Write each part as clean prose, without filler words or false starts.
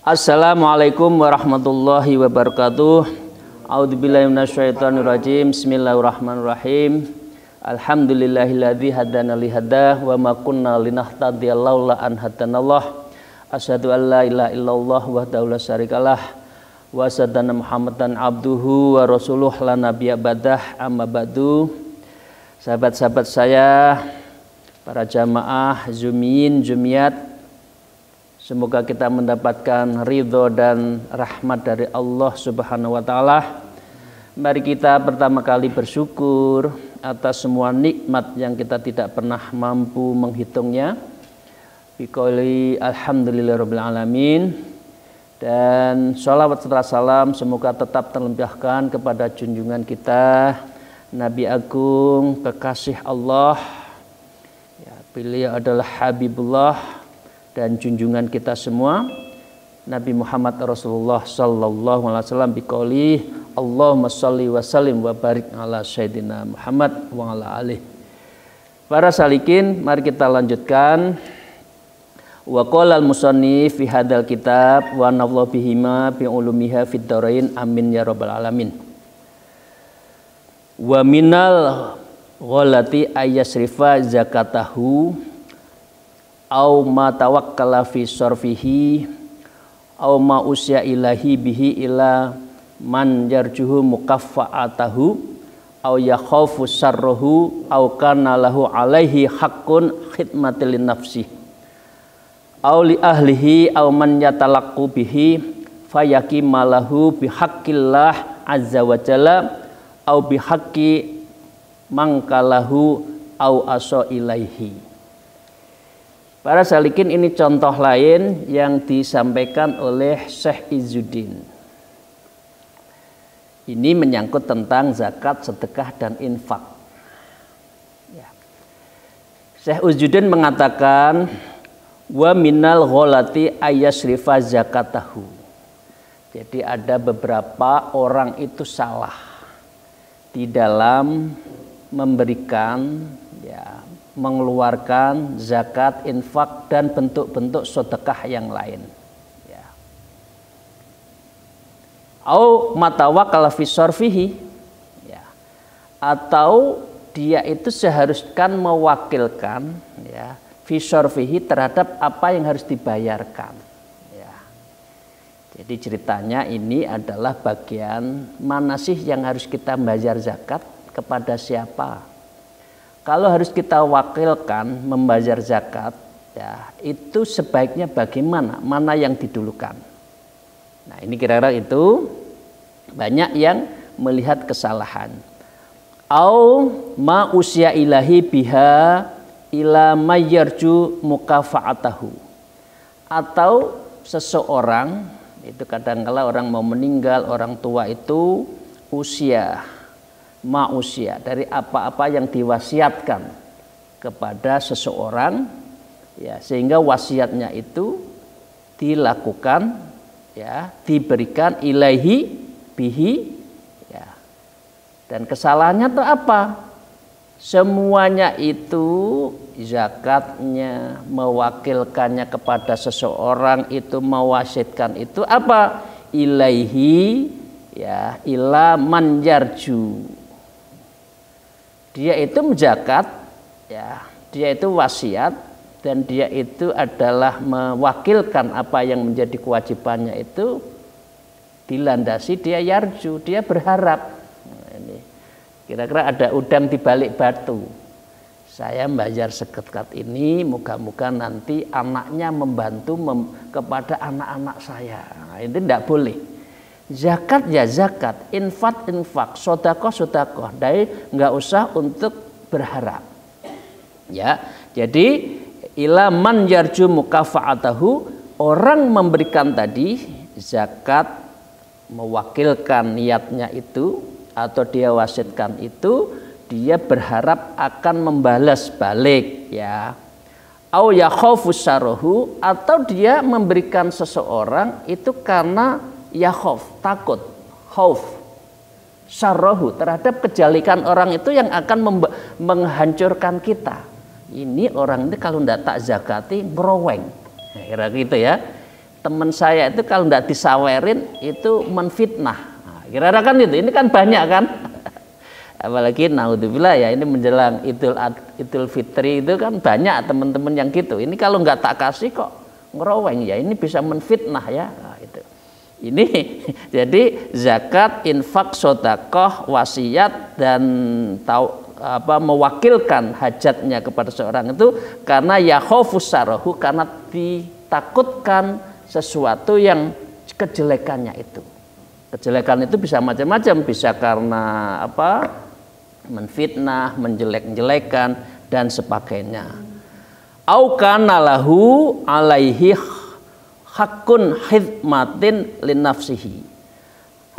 Assalamualaikum warahmatullahi wabarakatuh. A'udzubillahi minasyaitonirrajim. Bismillahirrahmanirrahim. Alhamdulillahilladzi hadana li hada wa ma kunna linahtadiya laula an hadanallah. Asyhadu an la ilaha illallah wahdahu la syarikalah wa asyhadu anna Muhammadan abduhu wa rasuluh la nabiyya ba'dah. Amma ba'du. Sahabat-sahabat saya, para jamaah Zumiyin Zumiyat, semoga kita mendapatkan ridho dan rahmat dari Allah Subhanahu wa Ta'ala. Mari kita pertama kali bersyukur atas semua nikmat yang kita tidak pernah mampu menghitungnya. Biqouli alhamdulillahirabbil alamin. Dan sholawat serta salam semoga tetap terlimpahkan kepada junjungan kita, Nabi Agung, kekasih Allah. Ya, beliau adalah Habibullah dan junjungan kita semua, Nabi Muhammad Rasulullah sallallahu alaihi wasallam, biqouli Allahumma sholli wa sallim wa barik ala sayyidina Muhammad wa ala alihi. Para salikin, mari kita lanjutkan. Wa qala al-musannif fi hadzal kitab wa nafallahu bihima bi ulumiha fid dharain amin ya rabbal alamin. Wa minal ghalati ayyasrifa zakatahu au ma tawakkala fi sarfihi au ma usya ilahi bihi ila man yarjuhu mukaffa'atahu au yakhafu sarruhu au kana lahu alaihi haqqun khidmatil nafsi au li ahlihi au man yatalaqqu bihi fayaki malahu bihaqqillah azza wa jalla au bihaqqi mangkalahu au aso ilaihi. Para salikin, ini contoh lain yang disampaikan oleh Syekh Izzuddin. Ini menyangkut tentang zakat, sedekah, dan infak. Ya. Syekh Izzuddin mengatakan, wa minal gholati ayyasrifa zakatahu. Jadi ada beberapa orang itu salah di dalam memberikan, ya, mengeluarkan zakat, infak, dan bentuk-bentuk sedekah yang lain. Ya. Au matawakkala fi sarfihi, ya. Atau dia itu seharusnya mewakilkan, ya, fi sarfihi terhadap apa yang harus dibayarkan. Ya. Jadi ceritanya ini adalah bagian mana sih yang harus kita bayar zakat, kepada siapa? Kalau harus kita wakilkan membayar zakat, ya, itu sebaiknya bagaimana? Mana yang didulukan? Nah, ini kira-kira itu banyak yang melihat kesalahan. Au ma usya ilahi biha ila mayyarju mukafa'atahu. Atau seseorang, itu kadang-kala orang mau meninggal, orang tua itu usia, ma'usia, dari apa-apa yang diwasiatkan kepada seseorang, ya, sehingga wasiatnya itu dilakukan, ya, diberikan ilaihi bihi, ya. Dan kesalahannya itu apa? Semuanya itu zakatnya, mewakilkannya kepada seseorang itu, mewasiatkan itu apa? Ilaihi, ya, ila man yarju. Dia itu menzakat, ya, dia itu wasiat, dan dia itu adalah mewakilkan apa yang menjadi kewajibannya itu dilandasi dia yarju, dia berharap. Nah, ini kira-kira ada udang di balik batu. Saya membayar zakat ini, moga-moga nanti anaknya membantu kepada anak-anak saya. Nah, itu tidak boleh. Zakat ya zakat, infak, sodakoh, dari nggak usah untuk berharap. Ya, jadi ila man yarju mukafa'atahu, orang memberikan tadi zakat mewakilkan niatnya itu atau dia wasitkan itu dia berharap akan membalas balik ya. Au yakhafu syarruhu, atau dia memberikan seseorang itu karena yakhaf, takut, khauf, syarruhu, terhadap kejelekan orang itu yang akan menghancurkan kita. Ini orang ini kalau tidak tak zakati ngeroweng. Nah, kira gitu ya. Teman saya itu kalau tidak disawerin itu menfitnah. Nah, kira-kira kan itu. Ini kan banyak kan. Apalagi naudzubillah ya, ini menjelang Idul Fitri itu kan banyak teman-teman yang gitu. Ini kalau nggak tak kasih kok ngeroweng ya, ini bisa menfitnah ya. Nah, itu. Ini jadi zakat, infak, sedekah, wasiat dan mewakilkan hajatnya kepada seorang itu karena yakhafus syarruhu, karena ditakutkan sesuatu yang kejelekannya itu. Kejelekan itu bisa macam-macam, bisa karena menfitnah, menjelek-jelekan dan sebagainya. Au kana lahu alaihi hakun khidmatin linafsihi.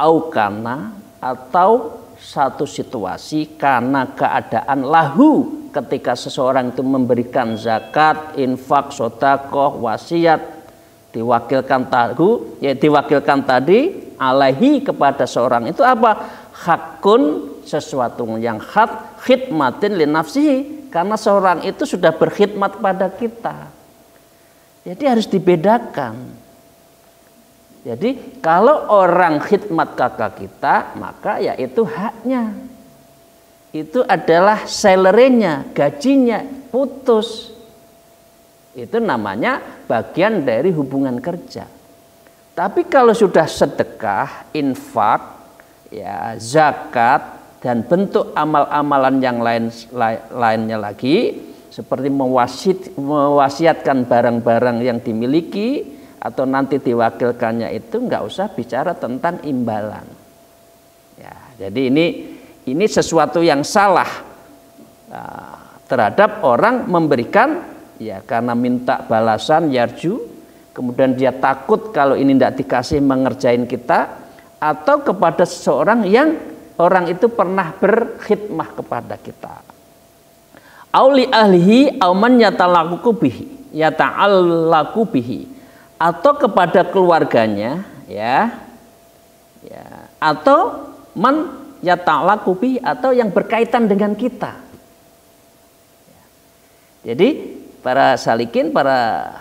Au kana, atau satu situasi karena keadaan lahu, ketika seseorang itu memberikan zakat, infak, sedekah, wasiat, diwakilkan tadi alaihi kepada seorang itu apa? Hakun, sesuatu yang hak, khidmatin li nafsihi, karena seorang itu sudah berkhidmat pada kita. Jadi harus dibedakan. Jadi kalau orang khidmat kakak kita, maka ya itu haknya. Itu adalah salary-nya, gajinya, putus. Itu namanya bagian dari hubungan kerja. Tapi kalau sudah sedekah, infak, ya zakat, dan bentuk amal-amalan yang lainnya lagi, seperti mewasiatkan barang-barang yang dimiliki atau nanti diwakilkannya, itu nggak usah bicara tentang imbalan. Ya, jadi ini sesuatu yang salah terhadap orang memberikan ya karena minta balasan yarju, kemudian dia takut kalau ini tidak dikasih mengerjain kita, atau kepada seseorang yang orang itu pernah berkhidmah kepada kita. Auli ahlihi auman yata'allaqu bihi, atau kepada keluarganya ya, atau man yata'allaqu bihi, atau yang berkaitan dengan kita. Jadi para salikin, para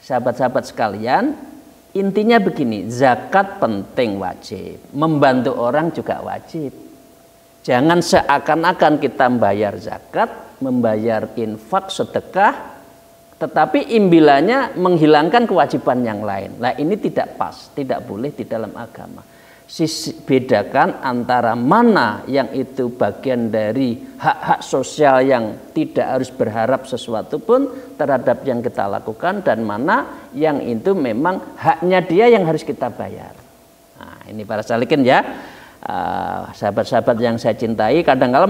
sahabat-sahabat sekalian, intinya begini, zakat penting, wajib. Membantu orang juga wajib. Jangan seakan-akan kita membayar zakat, membayar infak, sedekah, tetapi imbilannya menghilangkan kewajiban yang lain. Nah, ini tidak pas, tidak boleh di dalam agama. Bedakan antara mana yang itu bagian dari hak-hak sosial yang tidak harus berharap sesuatu pun terhadap yang kita lakukan, dan mana yang itu memang haknya dia yang harus kita bayar. Nah, ini para salikin ya, sahabat-sahabat yang saya cintai, kadang-kala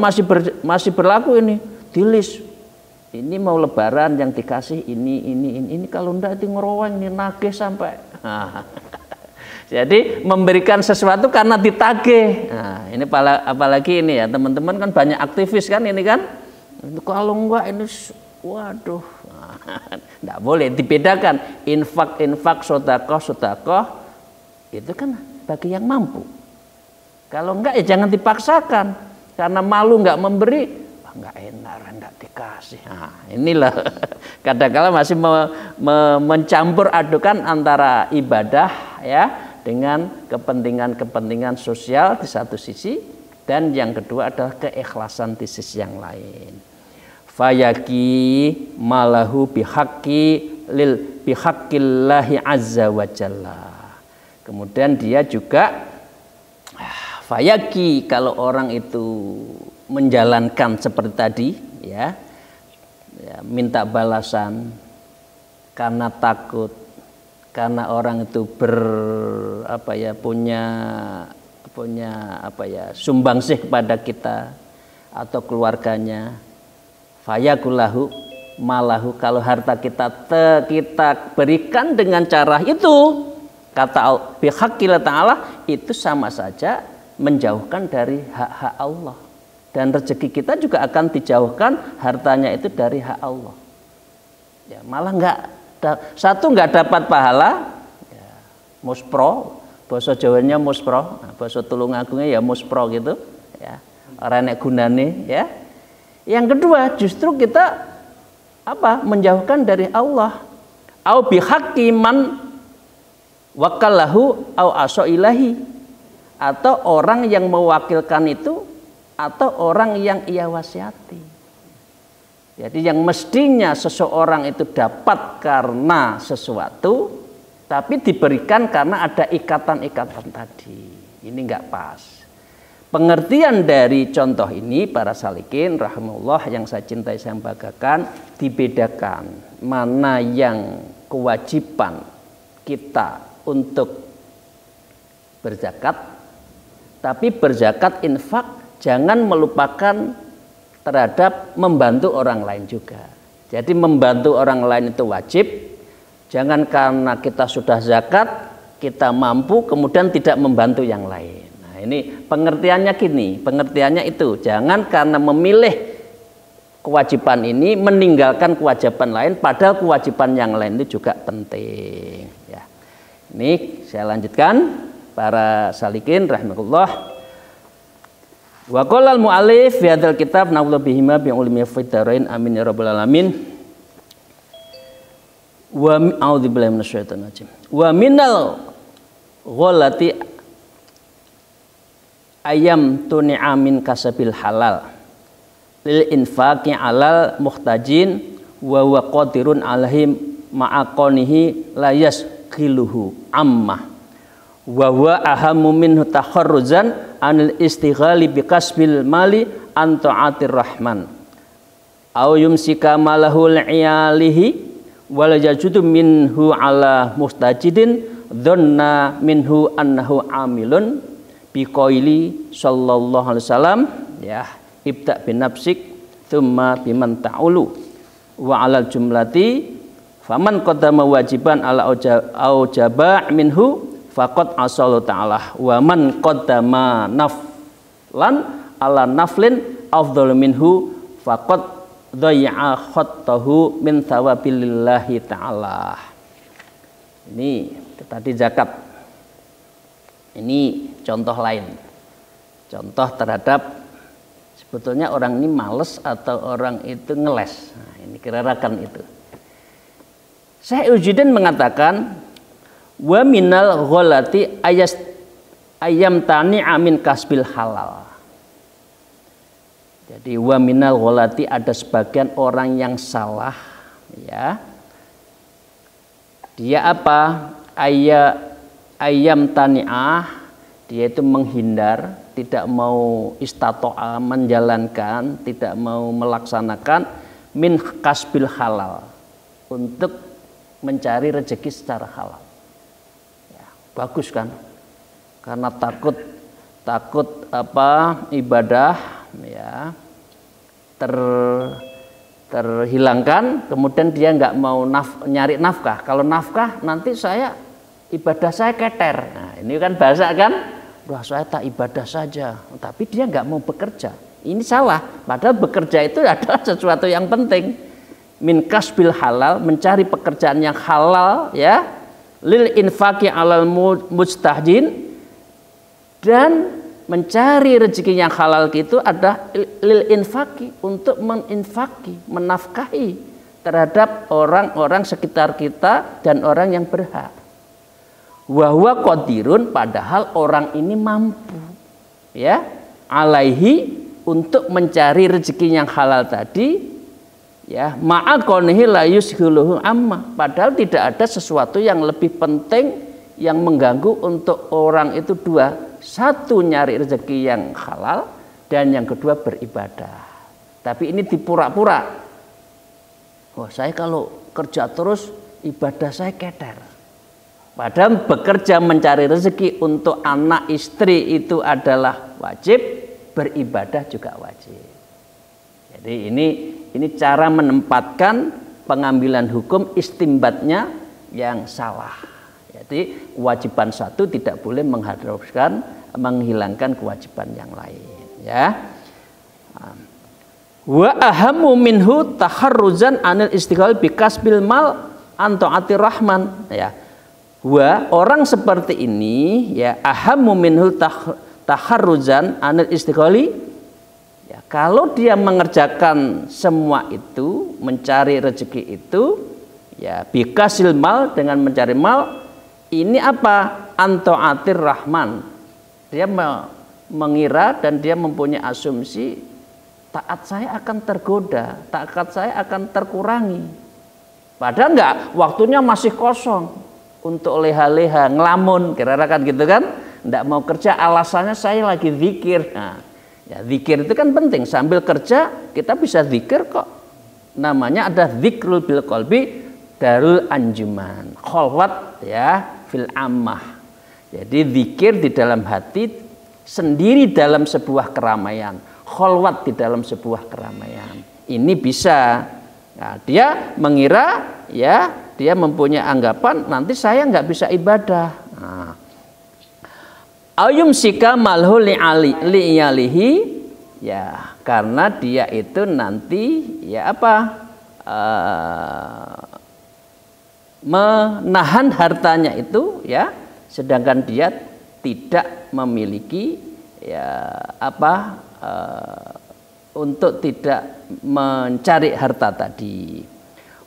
masih berlaku ini di list. Ini mau lebaran yang dikasih ini kalau enggak itu ngeroweng, ini nagih sampai. Jadi memberikan sesuatu karena ditagih. Nah, ini apalagi ini ya, teman-teman kan banyak aktivis kan ini kan. Kalau enggak ini waduh. Enggak boleh, dibedakan. Infak, sedekah itu kan bagi yang mampu. Kalau enggak ya jangan dipaksakan. Karena malu enggak memberi, enggak enak, enggak dikasih. Nah, inilah kadang-kala masih mencampur adukan antara ibadah ya dengan kepentingan sosial di satu sisi, dan yang kedua adalah keikhlasan di sisi yang lain. Fayaki malahu bihaqqillahi azza wa jalla. Kemudian dia juga fayaki, kalau orang itu menjalankan seperti tadi ya, minta balasan karena takut, karena orang itu punya sumbangsih kepada kita atau keluarganya. Fayakulahu malahu, kalau harta kita berikan dengan cara itu, kata bihaqqillah ta'ala, itu sama saja menjauhkan dari hak-hak Allah. Dan rezeki kita juga akan dijauhkan hartanya itu dari hak Allah. Ya, malah nggak dapat pahala, ya, muspro, bahasa Jawanya muspro, nah, bahasa Tulungagungnya ya muspro gitu, ya, ora nek gunane, ya. Yang kedua, justru kita menjauhkan dari Allah. Au bihaqqi man wakalahu au aso ilahi, atau orang yang mewakilkan itu atau orang yang ia wasiati. Jadi yang mestinya seseorang itu dapat karena sesuatu, tapi diberikan karena ada ikatan-ikatan tadi. Ini enggak pas. Pengertian dari contoh ini para salikin rahimahullah yang saya cintai, saya banggakan, dibedakan mana yang kewajiban kita untuk berzakat, tapi berzakat infak jangan melupakan terhadap membantu orang lain juga. Jadi membantu orang lain itu wajib. Jangan karena kita sudah zakat, kita mampu kemudian tidak membantu yang lain. Nah, ini pengertiannya gini, pengertiannya itu jangan karena memilih kewajiban ini meninggalkan kewajiban lain, padahal kewajiban yang lain itu juga penting. Ya. Ini saya lanjutkan para salikin rahimahullah. Wa qala al-mu'allif fi hadzal kitab na'udzu bihima bi ulumi fitarain amin ya rabbal alamin. Wa a'udzu billahi minasyaitonir rajim. Wa minal ghalati ayam tuni'a min kasabil halal lil infaqi 'alal muhtajin wa huwa qadirun 'alaihim ma'aqanihi la yasghiluhu amma wa huwa ahammu minhu takharruzan anil istighali biqasbil mali an ta'atir rahman aw yumsika malahu li'alihi wal yajudu minhu ala mustajidin dhanna minhu annahu amilun biqaili sallallahu alaihi wasallam, ya, ibda bin nafsik thumma biman ta'ulu wa alal jumlati faman qaddama wajiban ala aujaba minhu faqad asallu ta'ala wa man qaddama naflan ala naflin afdhalu minhu faqad dhayya khattahu min thawabilillahi ta'ala. Ini tadi zakat. Ini contoh lain. Contoh terhadap sebetulnya orang ini males atau orang itu ngeles. Nah, ini kira-kira itu. Syekh Ujuddin mengatakan wa minal ghalati ayam tani amin kasbil halal. Jadi wa minal ghalati ada sebagian orang yang salah, ya. Dia apa? Ayam tani'ah, dia itu menghindar, tidak mau istato'a menjalankan, tidak mau melaksanakan min kasbil halal untuk mencari rezeki secara halal. Bagus kan? Karena takut ibadah, ya, terhilangkan, kemudian dia nggak mau nyari nafkah. Kalau nafkah nanti ibadah saya keter. Nah, ini kan bahasa kan, wah saya tak ibadah saja, tapi dia nggak mau bekerja. Ini salah. Padahal bekerja itu adalah sesuatu yang penting. Min kasbil halal, mencari pekerjaan yang halal, ya. Lil infaqi alal mustahjin, dan mencari rezeki yang halal itu ada lil infaqi, untuk meninfaki, menafkahi terhadap orang-orang sekitar kita dan orang yang berhak. Wa huwa qadirun, padahal orang ini mampu, ya, alaihi, untuk mencari rezeki yang halal tadi, ya, ma'aqonihi la yusghuluhu amma, padahal tidak ada sesuatu yang lebih penting yang mengganggu untuk orang itu dua. Satu, nyari rezeki yang halal, dan yang kedua beribadah. Tapi ini dipura-pura. Oh, saya kalau kerja terus ibadah saya keter. Padahal bekerja mencari rezeki untuk anak istri itu adalah wajib, beribadah juga wajib. Jadi ini cara menempatkan pengambilan hukum istimbatnya yang salah. Jadi kewajiban satu tidak boleh mengharuskan menghilangkan kewajiban yang lain, ya. Wa ahammu minhu taharruzan anil istighal bi kasbil mal an taatir rahman, ya. Wa orang seperti ini, ya, ahammu minhu taharruzan anil istighali, ya, kalau dia mengerjakan semua itu, mencari rezeki itu, ya, bi kasil mal, dengan mencari mal, ini apa? An taatir rahman. Dia mengira dan dia mempunyai asumsi taat saya akan tergoda, taat saya akan terkurangi. Padahal enggak, waktunya masih kosong untuk leha-leha, ngelamun, kira-kira kan gitu kan? Enggak mau kerja, alasannya saya lagi zikir. Nah, ya, zikir itu kan penting, sambil kerja kita bisa zikir kok. Namanya ada zikrul bil qalbi darul anjuman, khalwat, ya, fil ammah. Jadi zikir di dalam hati, sendiri dalam sebuah keramaian, khalwat di dalam sebuah keramaian. Ini bisa. Nah, dia mengira, ya, dia mempunyai anggapan nanti saya nggak bisa ibadah. Nah, ayum sika malhu li'alihi, ya, karena dia itu nanti, ya, apa, menahan hartanya itu, ya, sedangkan dia tidak memiliki, ya, apa, untuk tidak mencari harta tadi.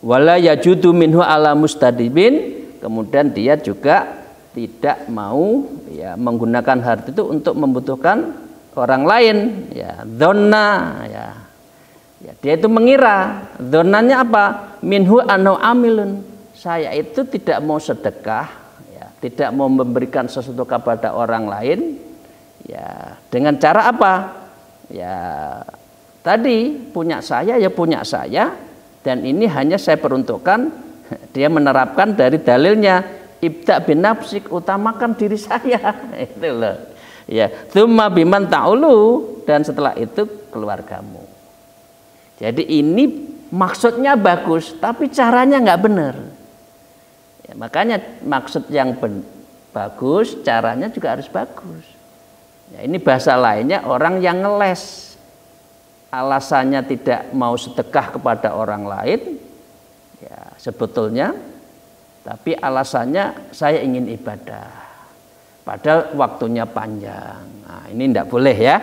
Wala yajudu minhu ala mustadibin, kemudian dia juga tidak mau, ya, menggunakan harta itu untuk membutuhkan orang lain, ya, dzanna, ya. Ya, dia itu mengira, dzannanya apa? Minhu anau amilun, saya itu tidak mau sedekah, ya, tidak mau memberikan sesuatu kepada orang lain, ya, dengan cara apa? Ya, tadi punya saya, ya punya saya, dan ini hanya saya peruntukkan. Dia menerapkan dari dalilnya ibda bin nafsik, utamakan diri saya. Itu loh, ya, tsumma biman ta'ulu, dan setelah itu keluargamu. Jadi ini maksudnya bagus, tapi caranya nggak benar, ya, makanya maksud yang bagus, caranya juga harus bagus. Ya, ini bahasa lainnya orang yang ngeles, alasannya tidak mau sedekah kepada orang lain, ya, sebetulnya, tapi alasannya saya ingin ibadah, padahal waktunya panjang. Nah, ini tidak boleh, ya.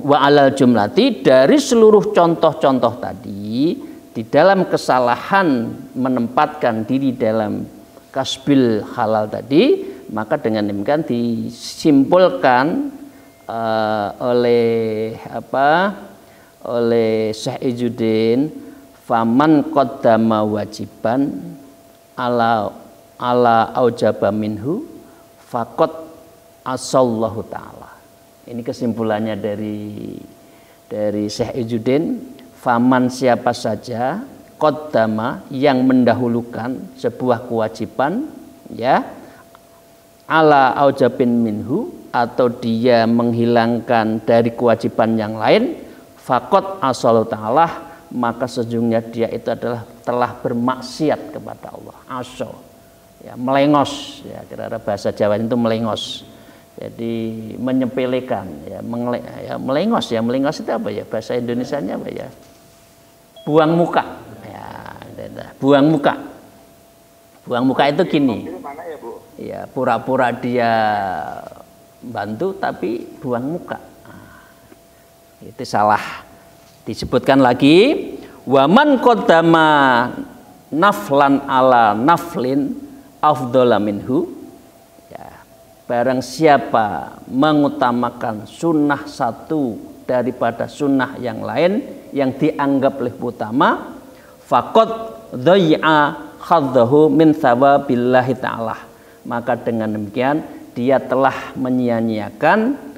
Wa alal jumlati, dari seluruh contoh-contoh tadi, di dalam kesalahan menempatkan diri dalam kasbil halal tadi, maka dengan demikian disimpulkan oleh Syekh Izzuddin, faman qaddama wajiban ala aujaba minhu faqad asallahu ta'ala. Ini kesimpulannya dari Syekh Izzuddin, faman, siapa saja, qaddama, yang mendahulukan sebuah kewajiban, ya, ala aujabin minhu, atau dia menghilangkan dari kewajiban yang lain, faqad asallahu ta'ala, maka sesungguhnya dia itu adalah telah bermaksiat kepada Allah. Asal, ya, melengos, ya, kira-kira bahasa Jawa itu melengos. Jadi menyepelekan, ya, melengos, ya, melengos itu apa, ya, bahasa Indonesianya apa, ya, buang muka, ya, buang muka. Buang muka itu gini, ya, pura-pura dia bantu tapi buang muka. Nah, itu salah. Disebutkan lagi, waman qaddama naflan ala naflin afdhala minhu, ya, barang siapa mengutamakan sunnah satu daripada sunnah yang lain yang dianggap lebih utama, faqad dhayya khaddahu min thawabillahi ta'ala, maka dengan demikian dia telah menyia-nyiakan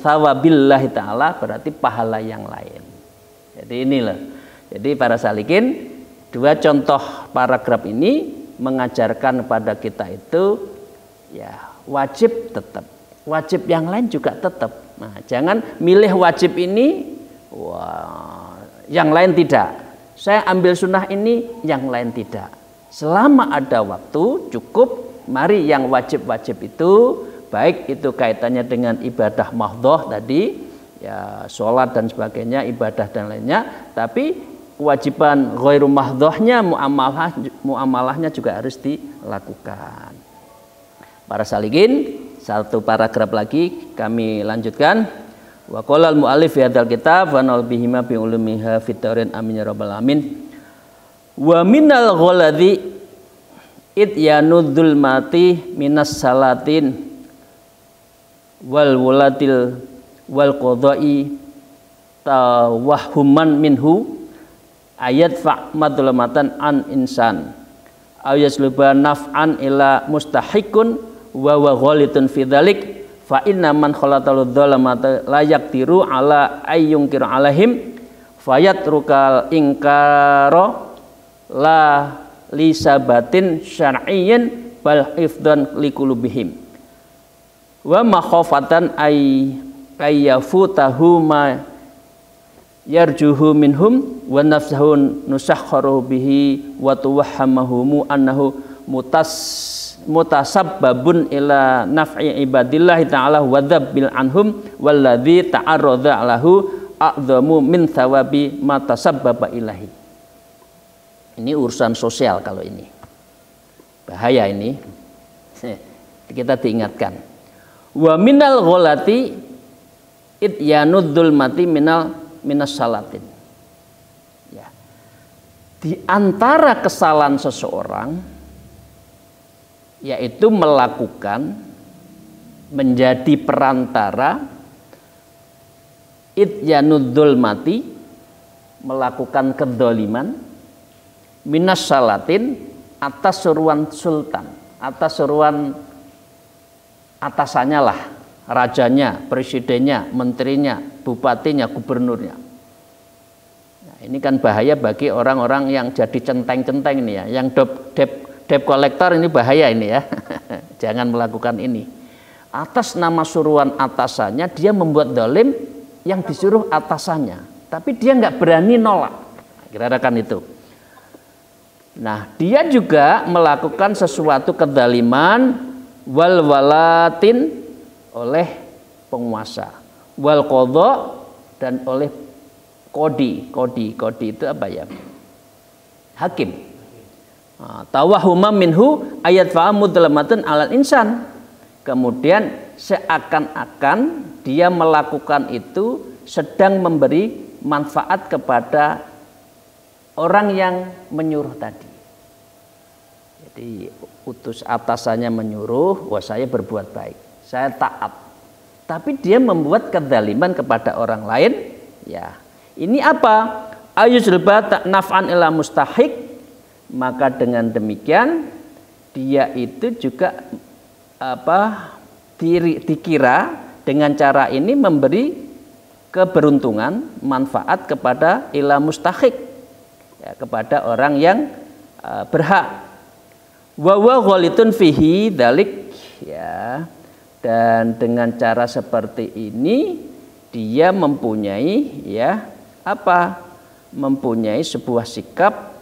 thawabillahi ta'ala, berarti pahala yang lain. Jadi inilah, jadi para salikin, dua contoh paragraf ini mengajarkan kepada kita itu, ya, wajib tetap, wajib yang lain juga tetap. Nah, jangan milih wajib ini, wah, yang lain tidak. Saya ambil sunnah ini, yang lain tidak. Selama ada waktu cukup, mari yang wajib-wajib itu baik itu kaitannya dengan ibadah mahdhah tadi, ya sholat dan sebagainya, ibadah dan lainnya, tapi kewajiban ghairu mahdhahnya, muamalahnya juga harus dilakukan. Para salikin, satu paragraf lagi kami lanjutkan. Wa qala al muallif fi hadzal kitab wa nal bihima bi ulumiha fit taurin amin ya rabbal alamin. Wa minal ghaladhi idyanudzul mati minas salatin wal wulatil wal qadai tawahhuman minhu ayat fa madlamatan an insan aw yasluba naf'an ila mustahiqun wa wa ghalitun fi dzalik fa inna man khalatal dhalamata la yaqdiru ala ayyunkir alaihim fayatrukal inkara la lisabatin syar'iyyin bal ifdan liqulubihim wa makhafatan ayyafutahu ma yarjuhu minhum wa nafsuhun nusakharu bihi wa tuwahhamahu annahu mutasabbabun ila naf'i ibadillahi ta'ala wa dzabbil anhum walladzi ta'arradha lahu a'dhamu min thawabi ma tasabbaba ilahi. Ini urusan sosial kalau ini. Bahaya ini. Kita diingatkan. Wa minal gholati idyanud dzulmati minas salatin. Ya. Di antara kesalahan seseorang yaitu melakukan menjadi perantara idyanud mati, melakukan kedoliman minas salatin atas suruhan sultan, atas suruhan atasannya lah, rajanya, presidennya, menterinya, bupatinya, gubernurnya. Nah, ini kan bahaya bagi orang-orang yang jadi centeng-centeng ini ya, yang debt collector ini bahaya ini ya. Jangan melakukan ini. Atas nama suruhan atasannya dia membuat dolim yang disuruh atasannya, tapi dia nggak berani nolak. Kira-kira kan itu. Nah, dia juga melakukan sesuatu kedaliman wal walatin oleh penguasa, wal qadha dan oleh kodi itu apa ya? Hakim. Tawahuma minhu ayat fa'amudlamatan alal insan. Kemudian seakan-akan dia melakukan itu sedang memberi manfaat kepada orang yang menyuruh tadi. Jadi utus atasannya menyuruh, wah saya berbuat baik, saya taat. Tapi dia membuat kezaliman kepada orang lain, ya. Ini apa? Ayuzulba naf'an ila mustahiq. Maka dengan demikian dia itu juga dikira dengan cara ini memberi keberuntungan, manfaat kepada ila mustahiq, ya, kepada orang yang berhak. Wa wa ghalitun fihi dalik, ya. Dan dengan cara seperti ini dia mempunyai mempunyai sebuah sikap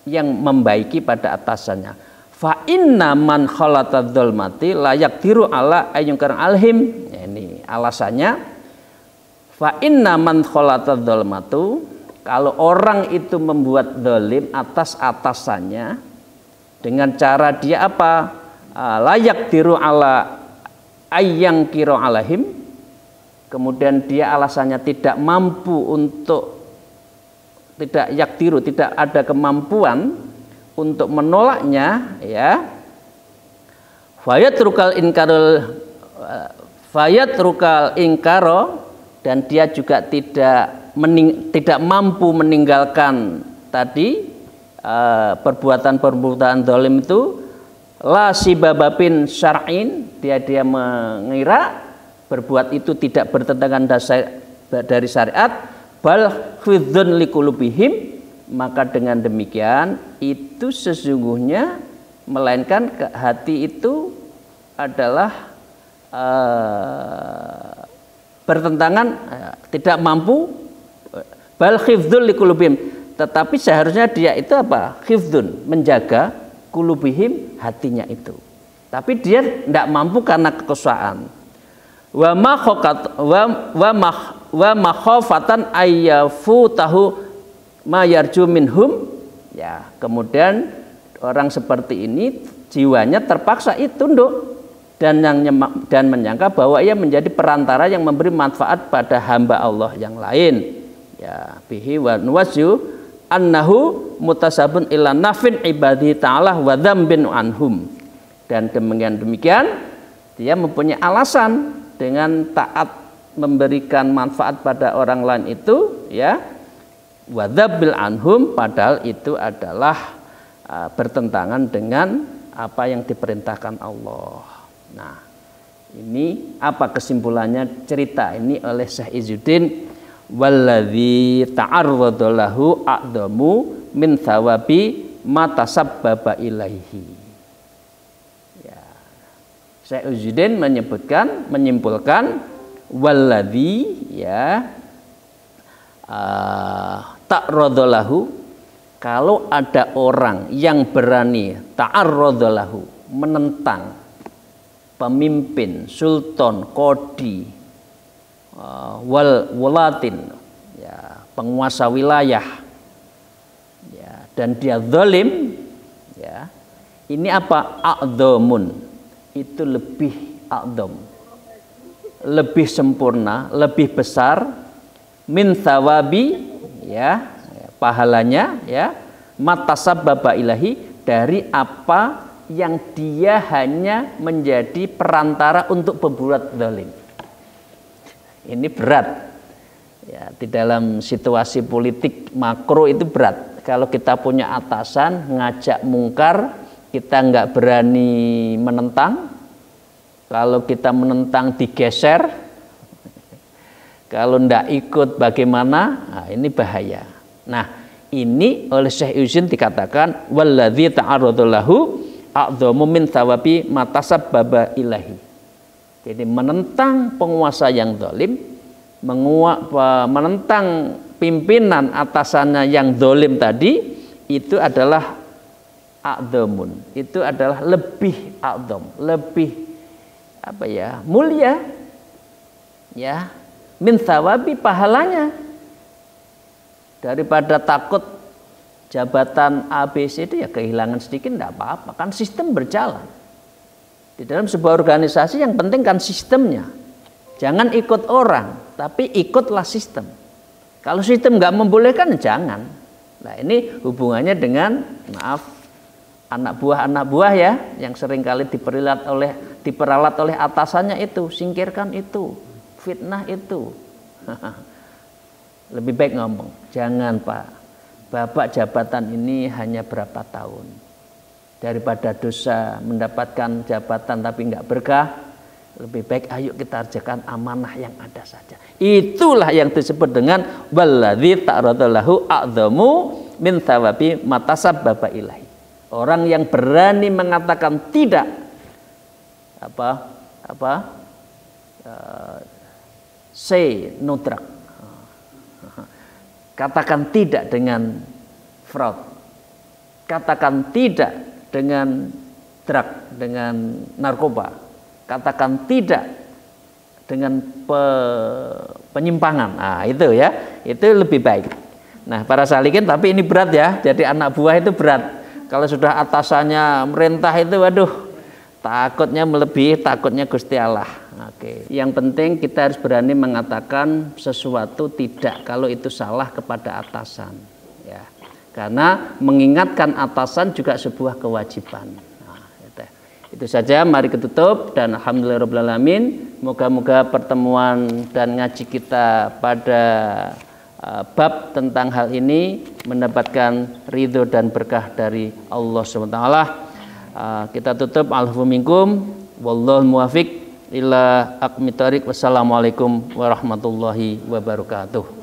yang membaiki pada atasannya. Fa inna man khalatadz dzulmati la yaqdiru ala ayyunkar alhim. Ya, ini alasannya. Fa inna man khalatadz dzulmatu, kalau orang itu membuat zalim atas atasannya dengan cara dia apa? La yaqdiru ala ayyunkir alahim. Kemudian dia alasannya tidak mampu untuk tidak yaktiru, tidak ada kemampuan untuk menolaknya, ya. Fayatrukal inkaro, dan dia juga tidak mampu meninggalkan tadi perbuatan zalim itu. La sibababin syar'in, dia mengira berbuat itu tidak bertentangan dari syariat. Bal khidhun liqulubihim, maka dengan demikian itu sesungguhnya melainkan hati itu adalah bertentangan, tidak mampu. Bal khidhun liqulubihim, tetapi seharusnya dia itu apa? Khidhun, menjaga kulubihim, hatinya itu. tapi dia tidak mampu karena kekuasaan. Wa makhofatan ayyafutahu ma yarju minhum. Ya, kemudian orang seperti ini jiwanya terpaksa tunduk dan menyangka bahwa ia menjadi perantara yang memberi manfaat pada hamba Allah yang lain. Ya, bihi wa nuwasyu annahu mutasabun ila nafin ibadi ta'ala wa dzambin anhum. Dan demikian dia mempunyai alasan dengan taat memberikan manfaat pada orang lain itu, ya, wa dzabbil anhum, padahal itu adalah bertentangan dengan apa yang diperintahkan Allah. Nah, ini apa kesimpulannya cerita ini oleh Syekh Izzuddin, walladzi ta'arrada lahu a'damu min thawabi ma tasabbaba ilaihi. Ya. Syekh Izzuddin menyimpulkan walladzi, ya, ta'arrada lahu, kalau ada orang yang berani ta'arrada lahu, menentang pemimpin, sultan, kodi, walatin, ya, penguasa wilayah, ya, dan dia zalim, ya, ini apa? A'dhamun, itu lebih a'dham, lebih sempurna, lebih besar, min thawabi, ya, pahalanya, ya, matasabbaba ilahi, dari apa yang dia hanya menjadi perantara untuk berbuat zalim. Ini berat, ya, di dalam situasi politik makro itu berat. Kalau kita punya atasan ngajak mungkar, kita nggak berani menentang. Kalau kita menentang digeser, kalau ndak ikut bagaimana? Nah, ini bahaya. Nah, ini oleh Syekh Izzuddin dikatakan walladzi ta'arrada lahu a'dhamu min thawabi matasabbaba ilahi. Jadi menentang penguasa yang zalim, menentang pimpinan atasannya yang zalim tadi, itu adalah a'dhamun, itu adalah lebih a'dham, lebih apa ya, mulia, ya, min thawabi, pahalanya, daripada takut jabatan ABC itu ya kehilangan sedikit tidak apa-apa, kan sistem berjalan. Di dalam sebuah organisasi yang penting kan sistemnya. Jangan ikut orang, tapi ikutlah sistem. Kalau sistem nggak membolehkan, jangan. Nah, ini hubungannya dengan, maaf, anak buah ya, yang seringkali diperalat oleh atasannya itu, singkirkan itu, fitnah itu. Lebih baik ngomong, jangan Pak, Bapak jabatan ini hanya berapa tahun. Daripada dosa mendapatkan jabatan tapi nggak berkah, lebih baik ayo kita kerjakan amanah yang ada saja. Itulah yang disebut dengan walladzi ta'arrada lahu a'dhamu min thawabi matasabbaba ilahi. Orang yang berani mengatakan tidak, say no drug. Katakan tidak dengan fraud, katakan tidak dengan drug, dengan narkoba, katakan tidak dengan penyimpangan. Nah, itu ya, itu lebih baik. Nah, para salikin, tapi ini berat ya, jadi anak buah itu berat. Kalau sudah atasannya merintah itu, waduh, takutnya melebihi takutnya Gusti Allah. Oke. Yang penting kita harus berani mengatakan sesuatu tidak kalau itu salah kepada atasan, ya. Karena mengingatkan atasan juga sebuah kewajiban. Nah, itu saja. Mari kita tutup dan alhamdulillahirabbil alamin. Moga-moga pertemuan dan ngaji kita pada bab tentang hal ini mendapatkan ridho dan berkah dari Allah SWT. Kita tutup alfu minkum wallahul muwafiq ila aqmit thariq. Wassalamualaikum warahmatullahi wabarakatuh.